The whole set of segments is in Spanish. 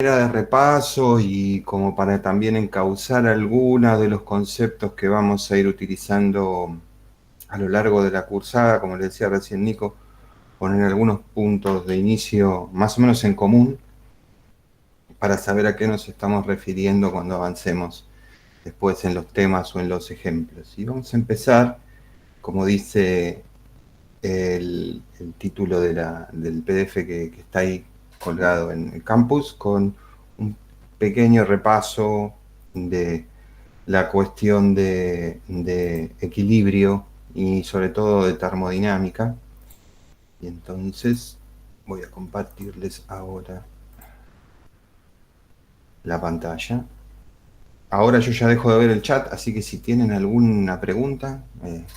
De repaso y como para también encauzar algunos de los conceptos que vamos a ir utilizando a lo largo de la cursada, como le decía recién Nico, poner algunos puntos de inicio más o menos en común para saber a qué nos estamos refiriendo cuando avancemos después en los temas o en los ejemplos. Y vamos a empezar, como dice el título del PDF que está ahí colgado en el campus, con un pequeño repaso de la cuestión de equilibrio y sobre todo de termodinámica. Y entonces voy a compartirles ahora la pantalla. Ahora yo ya dejo de ver el chat, así que si tienen alguna pregunta,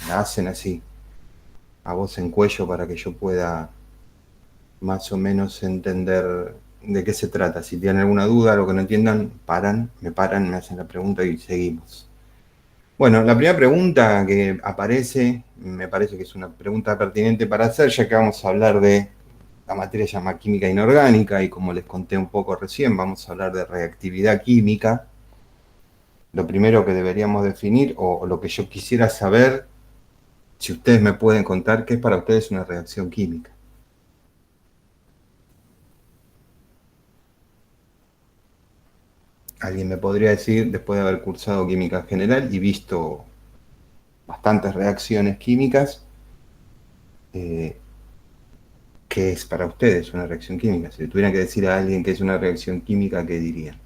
la hacen así, a voz en cuello, para que yo pueda más o menos entender de qué se trata. Si tienen alguna duda, lo que no entiendan, me hacen la pregunta y seguimos. Bueno, la primera pregunta que aparece, me parece que es una pregunta pertinente para hacer, ya que vamos a hablar de la materia llamada química inorgánica y como les conté un poco recién, vamos a hablar de reactividad química. Lo primero que deberíamos definir, o lo que yo quisiera saber, si ustedes me pueden contar, ¿qué es para ustedes una reacción química? Alguien me podría decir, después de haber cursado química general y visto bastantes reacciones químicas, ¿qué es para ustedes una reacción química? Si le tuvieran que decir a alguien qué es una reacción química, ¿qué dirían?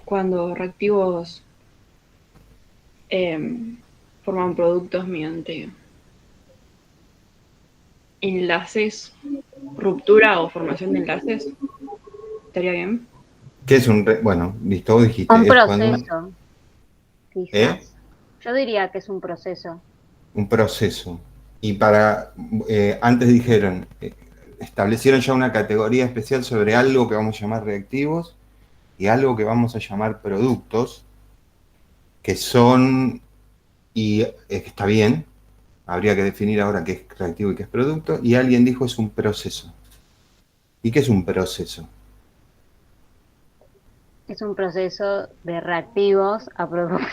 Cuando reactivos forman productos mediante enlaces, ruptura o formación de enlaces, ¿estaría bien? ¿Qué es bueno, listo, vos Un dijiste, es cuando proceso, quizás. Yo diría que es un proceso. un proceso. Y antes dijeron, establecieron ya una categoría especial sobre algo que vamos a llamar reactivos y algo que vamos a llamar productos, que son, y está bien, habría que definir ahora qué es reactivo y qué es producto, y alguien dijo es un proceso. ¿Y qué es un proceso? Es un proceso de reactivos a producto.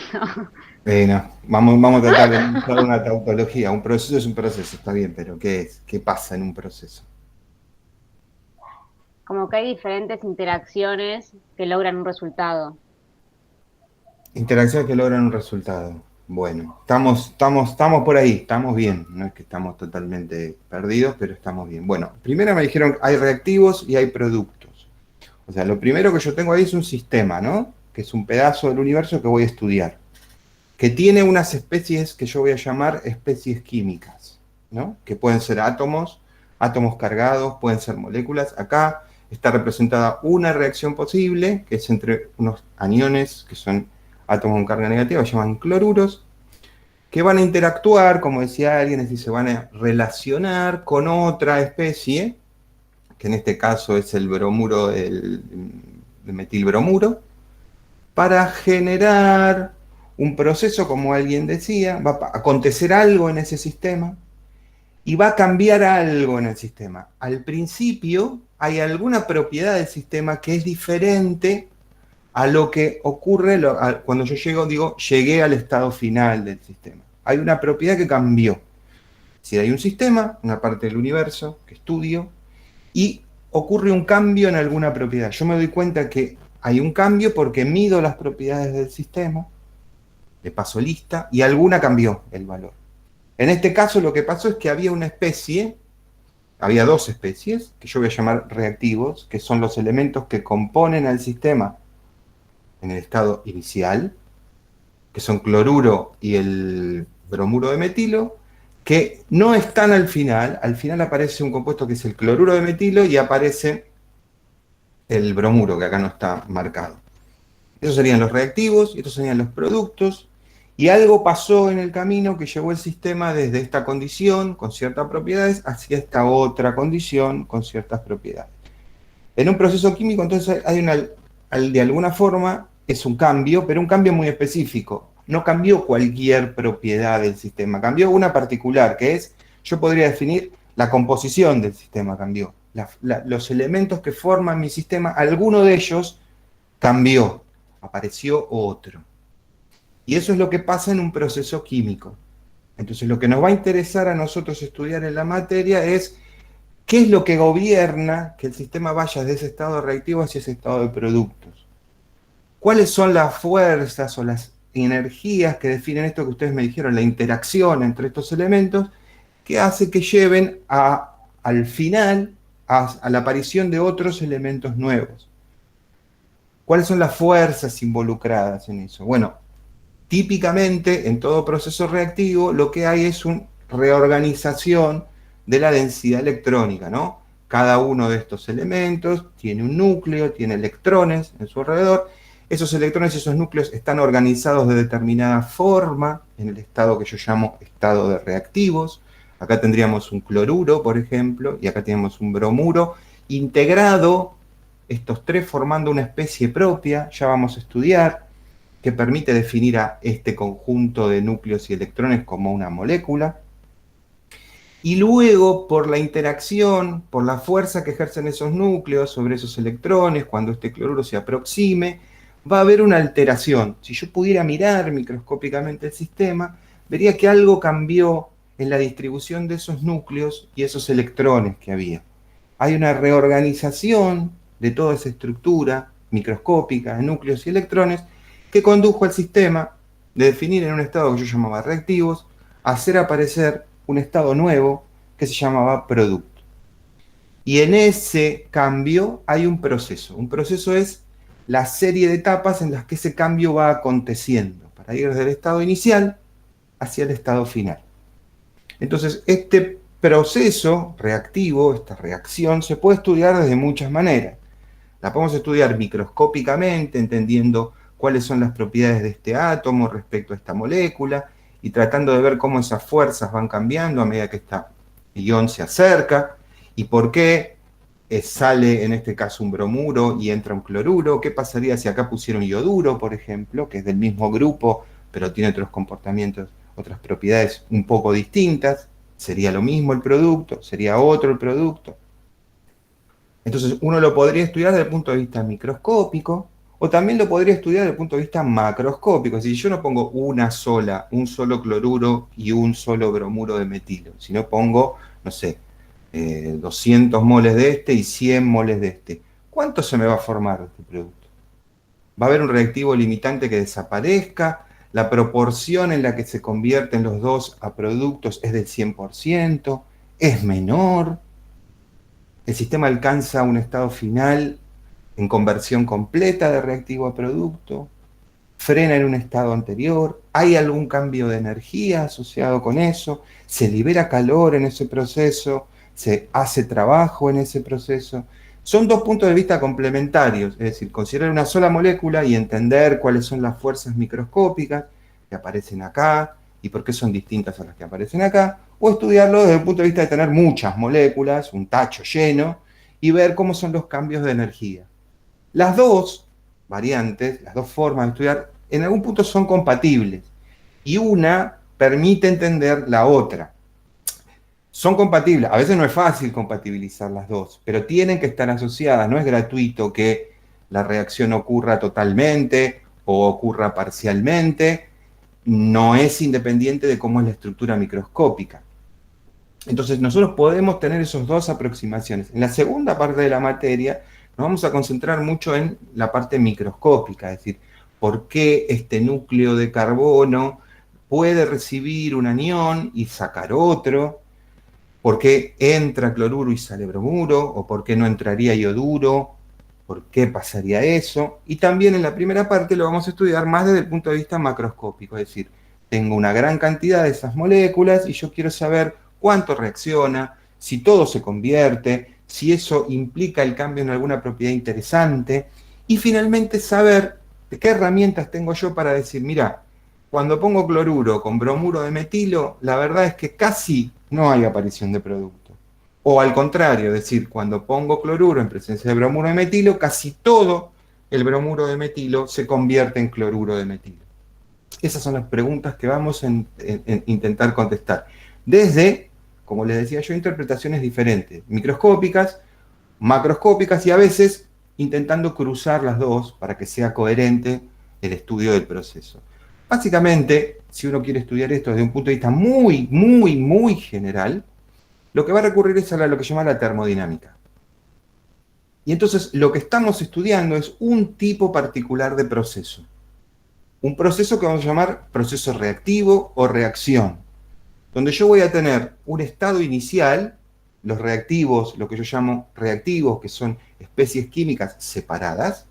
No, vamos a tratar de no usar una tautología. Un proceso es un proceso, está bien, pero ¿qué es? ¿Qué pasa en un proceso? Como que hay diferentes interacciones que logran un resultado. Interacciones que logran un resultado. Bueno, estamos por ahí, estamos bien. No es que estamos totalmente perdidos, pero estamos bien. Bueno, primero me dijeron hay reactivos y hay productos. O sea, lo primero que yo tengo ahí es un sistema, ¿no? Que es un pedazo del universo que voy a estudiar. Que tiene unas especies que yo voy a llamar especies químicas, ¿no? Que pueden ser átomos, átomos cargados, pueden ser moléculas. Acá está representada una reacción posible, que es entre unos aniones, que son átomos con carga negativa, se llaman cloruros, que van a interactuar, como decía alguien, es decir, se van a relacionar con otra especie, que en este caso es el bromuro, el metilbromuro, para generar un proceso, como alguien decía, va a acontecer algo en ese sistema y va a cambiar algo en el sistema. Al principio hay alguna propiedad del sistema que es diferente a lo que ocurre cuando yo llegué al estado final del sistema. Hay una propiedad que cambió. Si hay un sistema, una parte del universo que estudio, y ocurre un cambio en alguna propiedad. Yo me doy cuenta que hay un cambio porque mido las propiedades del sistema, le paso lista, y alguna cambió el valor. En este caso lo que pasó es que había una especie, había dos especies, que yo voy a llamar reactivos, que son los elementos que componen al sistema en el estado inicial, que son cloruro y el bromuro de metilo, que no están al final aparece un compuesto que es el cloruro de metilo y aparece el bromuro, que acá no está marcado. Esos serían los reactivos, y estos serían los productos, y algo pasó en el camino que llevó el sistema desde esta condición con ciertas propiedades hacia esta otra condición con ciertas propiedades. En un proceso químico, entonces, de alguna forma, es un cambio, pero un cambio muy específico. No cambió cualquier propiedad del sistema, cambió una particular, que es, yo podría definir, la composición del sistema cambió. los elementos que forman mi sistema, alguno de ellos cambió, apareció otro. Y eso es lo que pasa en un proceso químico. Entonces, lo que nos va a interesar a nosotros estudiar en la materia es qué es lo que gobierna que el sistema vaya de ese estado reactivo hacia ese estado de productos. ¿Cuáles son las fuerzas o las energías que definen esto que ustedes me dijeron, la interacción entre estos elementos, que hace que lleven al final a la aparición de otros elementos nuevos? ¿Cuáles son las fuerzas involucradas en eso? Bueno, típicamente en todo proceso reactivo lo que hay es una reorganización de la densidad electrónica, ¿no? Cada uno de estos elementos tiene un núcleo, tiene electrones en su alrededor. Esos electrones y esos núcleos están organizados de determinada forma en el estado que yo llamo estado de reactivos. Acá tendríamos un cloruro, por ejemplo, y acá tenemos un bromuro integrado, estos tres formando una especie propia, ya vamos a estudiar, que permite definir a este conjunto de núcleos y electrones como una molécula. Y luego, por la interacción, por la fuerza que ejercen esos núcleos sobre esos electrones, cuando este cloruro se aproxime, va a haber una alteración. Si yo pudiera mirar microscópicamente el sistema, vería que algo cambió en la distribución de esos núcleos y esos electrones que había. Hay una reorganización de toda esa estructura microscópica de núcleos y electrones que condujo al sistema de definir en un estado que yo llamaba reactivos, a hacer aparecer un estado nuevo que se llamaba producto. Y en ese cambio hay un proceso. Un proceso es la serie de etapas en las que ese cambio va aconteciendo, para ir desde el estado inicial hacia el estado final. Entonces, este proceso reactivo, esta reacción, se puede estudiar desde muchas maneras. La podemos estudiar microscópicamente, entendiendo cuáles son las propiedades de este átomo respecto a esta molécula, y tratando de ver cómo esas fuerzas van cambiando a medida que este ion se acerca, y por qué sale en este caso un bromuro y entra un cloruro. ¿Qué pasaría si acá pusiera un ioduro, por ejemplo, que es del mismo grupo, pero tiene otros comportamientos, otras propiedades un poco distintas? ¿Sería lo mismo el producto? ¿Sería otro el producto? Entonces uno lo podría estudiar desde el punto de vista microscópico, o también lo podría estudiar desde el punto de vista macroscópico. Es decir, yo no pongo un solo cloruro y un solo bromuro de metilo, sino pongo, no sé, 200 moles de este y 100 moles de este. ¿Cuánto se me va a formar de este producto? ¿Va a haber un reactivo limitante que desaparezca? ¿La proporción en la que se convierten los dos a productos es del 100%? ¿Es menor? ¿El sistema alcanza un estado final en conversión completa de reactivo a producto? ¿Frena en un estado anterior? ¿Hay algún cambio de energía asociado con eso? ¿Se libera calor en ese proceso? ¿Se hace trabajo en ese proceso? Son dos puntos de vista complementarios, es decir, considerar una sola molécula y entender cuáles son las fuerzas microscópicas que aparecen acá y por qué son distintas a las que aparecen acá, o estudiarlo desde el punto de vista de tener muchas moléculas, un tacho lleno, y ver cómo son los cambios de energía. Las dos variantes, las dos formas de estudiar, en algún punto son compatibles, y una permite entender la otra. Son compatibles, a veces no es fácil compatibilizar las dos, pero tienen que estar asociadas. No es gratuito que la reacción ocurra totalmente o ocurra parcialmente, no es independiente de cómo es la estructura microscópica. Entonces nosotros podemos tener esas dos aproximaciones. En la segunda parte de la materia nos vamos a concentrar mucho en la parte microscópica, es decir, por qué este núcleo de carbono puede recibir un anión y sacar otro, por qué entra cloruro y sale bromuro, o por qué no entraría ioduro, por qué pasaría eso. Y también en la primera parte lo vamos a estudiar más desde el punto de vista macroscópico, es decir, tengo una gran cantidad de esas moléculas y yo quiero saber cuánto reacciona, si todo se convierte, si eso implica el cambio en alguna propiedad interesante, y finalmente saber de qué herramientas tengo yo para decir, mira, cuando pongo cloruro con bromuro de metilo, la verdad es que casi no hay aparición de producto. O al contrario, es decir, cuando pongo cloruro en presencia de bromuro de metilo, casi todo el bromuro de metilo se convierte en cloruro de metilo. Esas son las preguntas que vamos a intentar contestar. Desde, como les decía yo, interpretaciones diferentes, microscópicas macroscópicas y a veces intentando cruzar las dos para que sea coherente el estudio del proceso. Básicamente, si uno quiere estudiar esto desde un punto de vista muy, muy, muy general, lo que va a recurrir es a lo que se llama la termodinámica. Y entonces lo que estamos estudiando es un tipo particular de proceso. Un proceso que vamos a llamar proceso reactivo o reacción, donde yo voy a tener un estado inicial, los reactivos, lo que yo llamo reactivos, que son especies químicas separadas,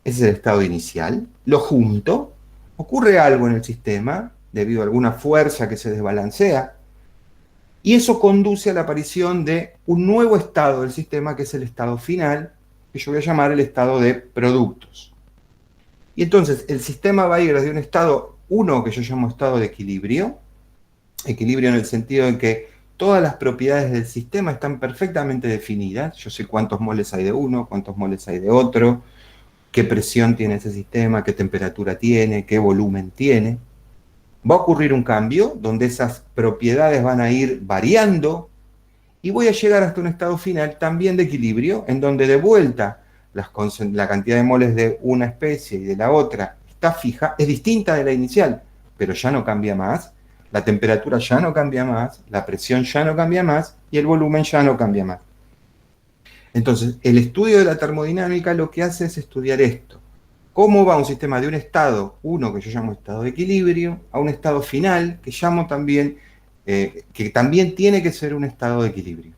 ese es el estado inicial, lo junto, ocurre algo en el sistema, debido a alguna fuerza que se desbalancea, y eso conduce a la aparición de un nuevo estado del sistema, que es el estado final, que yo voy a llamar el estado de productos. Y entonces el sistema va a ir desde un estado 1, que yo llamo estado de equilibrio en el sentido de que todas las propiedades del sistema están perfectamente definidas. Yo sé cuántos moles hay de uno, cuántos moles hay de otro, qué presión tiene ese sistema, qué temperatura tiene, qué volumen tiene. Va a ocurrir un cambio donde esas propiedades van a ir variando y voy a llegar hasta un estado final también de equilibrio, en donde de vuelta la cantidad de moles de una especie y de la otra está fija, es distinta de la inicial, pero ya no cambia más, la temperatura ya no cambia más, la presión ya no cambia más y el volumen ya no cambia más. Entonces, el estudio de la termodinámica lo que hace es estudiar esto. ¿Cómo va un sistema de un estado, uno que yo llamo estado de equilibrio, a un estado final que llamo también, que también tiene que ser un estado de equilibrio?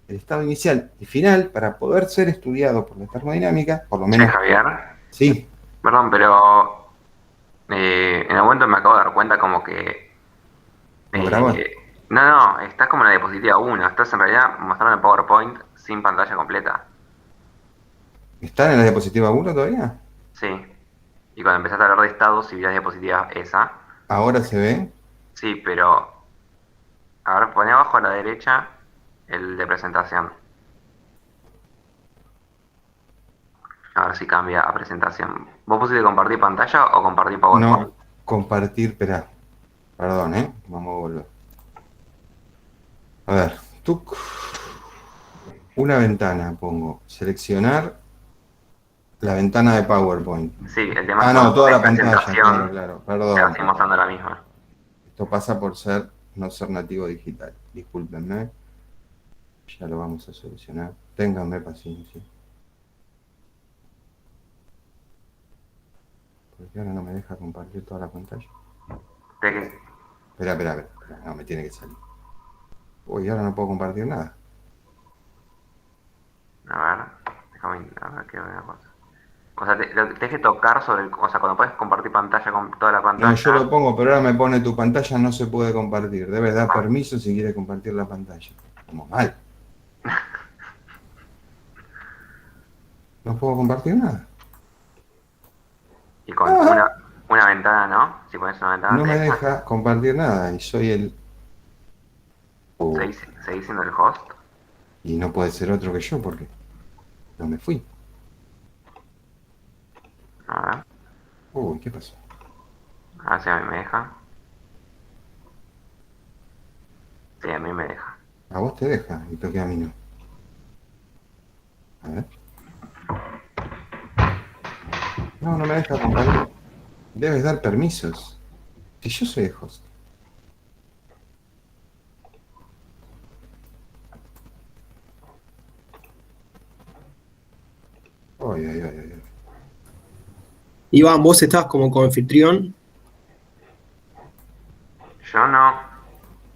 El estado inicial y final, para poder ser estudiado por la termodinámica, por lo menos... Javier, Sí. perdón, pero en el momento me acabo de dar cuenta como que... ¿Lo grabó? no, estás como en la diapositiva 1, estás en realidad mostrando el PowerPoint sin pantalla completa. ¿Están en la diapositiva 1 todavía? Sí. Y cuando empezaste a hablar de estados y vi la diapositiva esa, ¿Ahora se ve? sí, pero ahora poné abajo a la derecha el de presentación. A ver si cambia a presentación. ¿Vos pusiste compartir pantalla o compartir PowerPoint? No, compartir, espera. Perdón, vamos a volver. A ver, tuc. Una ventana, pongo. Seleccionar la ventana de PowerPoint. Sí, el tema es No, cuando toda pones la pantalla, presentación, claro. te Perdón. vas mostrando la misma. Esto pasa por no ser nativo digital. Discúlpenme. Ya lo vamos a solucionar. Ténganme paciencia. Porque ahora no me deja compartir toda la pantalla. ¿De qué? Espera. No, me tiene que salir. Uy, ahora no puedo compartir nada. A ver, déjame a ver qué una cosa. O sea, te deje tocar sobre el... O sea, cuando puedes compartir pantalla con toda la pantalla... No, yo lo pongo, pero ahora me pone tu pantalla no se puede compartir. Debes dar permiso si quiere compartir la pantalla. Como mal. No puedo compartir nada. Y con una ventana, ¿no? Si pones una ventana... No te me deja compartir nada y soy el... ¿Seguís siendo el host? Y no puede ser otro que yo porque no me fui. A ver. Uy, ¿qué pasó? A ver si a mí me deja. Sí, a mí me deja. A vos te deja y toqué a mí no. A ver. No, no me deja compartir. Debes dar permisos. Si yo soy el host. Ay. Iván, vos estás como coanfitrión. Yo no.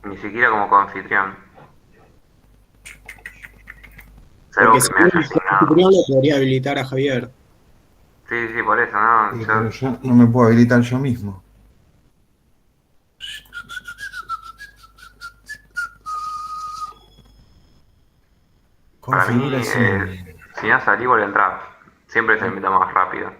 Ni siquiera como coanfitrión. Salvo Porque que si me vos haya sos asignado. coanfitrión le podría habilitar a Javier. Sí, por eso, ¿no? Pero yo no me puedo habilitar yo mismo. Para mí, Configuración. si no salí, vuelve a entrar. Siempre se invita más rápido.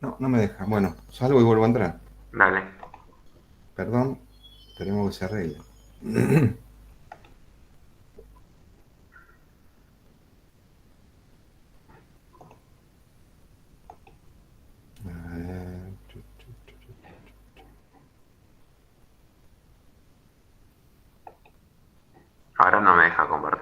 No, no me deja. Bueno, salgo y vuelvo a entrar. Dale. Perdón, esperemos que se arregle. A Ahora no me deja compartir.